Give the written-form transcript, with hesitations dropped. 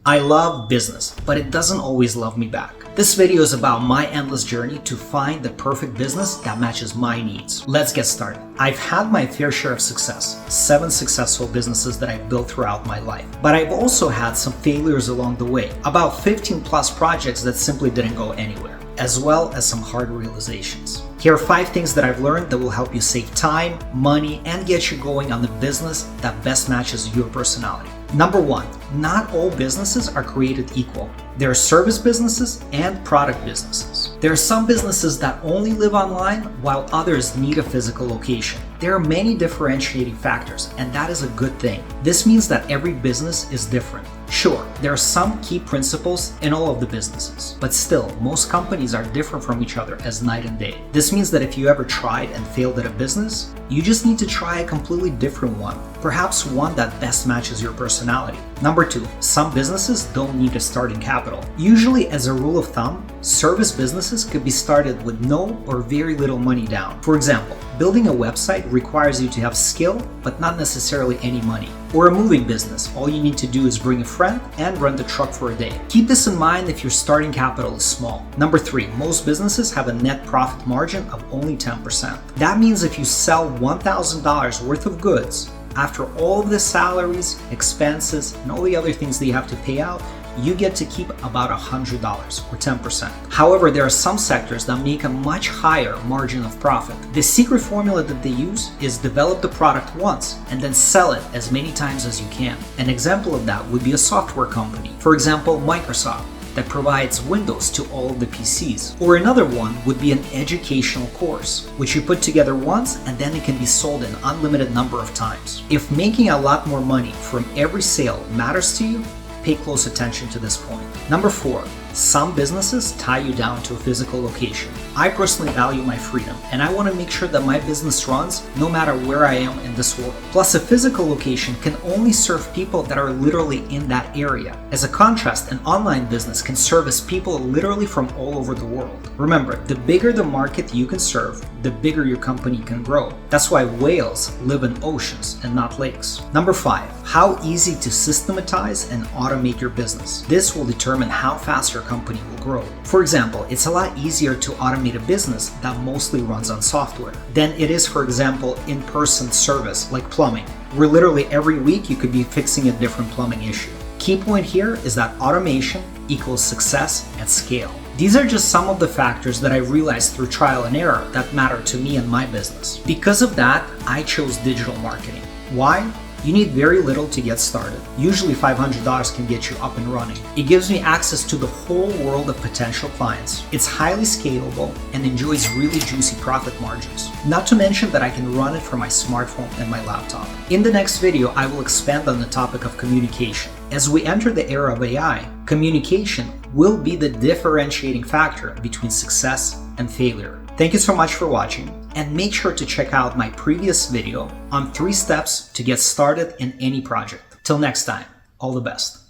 I love business, but it doesn't always love me back. This video is about my endless journey to find the perfect business that matches my needs. Let's get started. I've had my fair share of success, 7 successful businesses that I've built throughout my life. But I've also had some failures along the way, about 15 plus projects that simply didn't go anywhere, as well as some hard realizations. Here are 5 things that I've learned that will help you save time, money, and get you going on the business that best matches your personality. Number 1, not all businesses are created equal. There are service businesses and product businesses. There are some businesses that only live online while others need a physical location. There are many differentiating factors, and that is a good thing. This means that every business is different. Sure, there are some key principles in all of the businesses, but still, most companies are different from each other as night and day. This means that if you ever tried and failed at a business, you just need to try a completely different one, perhaps one that best matches your personality. Number 2, some businesses don't need a starting capital. Usually, as a rule of thumb, service businesses could be started with no or very little money down. For example, building a website requires you to have skill, but not necessarily any money. Or a moving business, all you need to do is bring a friend and rent a truck for a day. Keep this in mind if your starting capital is small. Number 3, most businesses have a net profit margin of only 10%. That means if you sell $1,000 worth of goods, after all of the salaries, expenses, and all the other things that you have to pay out, you get to keep about $100 or 10%. However, there are some sectors that make a much higher margin of profit. The secret formula that they use is develop the product once and then sell it as many times as you can. An example of that would be a software company. For example, Microsoft, that provides Windows to all of the PCs. Or another one would be an educational course, which you put together once and then it can be sold an unlimited number of times. If making a lot more money from every sale matters to you, pay close attention to this point. Number 4, some businesses tie you down to a physical location. I personally value my freedom, and I want to make sure that my business runs no matter where I am in this world. Plus, a physical location can only serve people that are literally in that area. As a contrast, an online business can service people literally from all over the world. Remember, the bigger the market you can serve, the bigger your company can grow. That's why whales live in oceans and not lakes. Number 5, how easy to systematize and automate your business. This will determine how fast your company will grow. For example, it's a lot easier to automate a business that mostly runs on software than it is, for example, in-person service like plumbing, where literally every week you could be fixing a different plumbing issue. Key point here is that automation equals success at scale. These are just some of the factors that I realized through trial and error that matter to me and my business. Because of that, I chose digital marketing. Why? You need very little to get started. Usually $500 can get you up and running. It gives me access to the whole world of potential clients. It's highly scalable and enjoys really juicy profit margins. Not to mention that I can run it from my smartphone and my laptop. In the next video, I will expand on the topic of communication. As we enter the era of AI, communication will be the differentiating factor between success and failure. Thank you so much for watching, and make sure to check out my previous video on 3 steps to get started in any project. Till next time, all the best.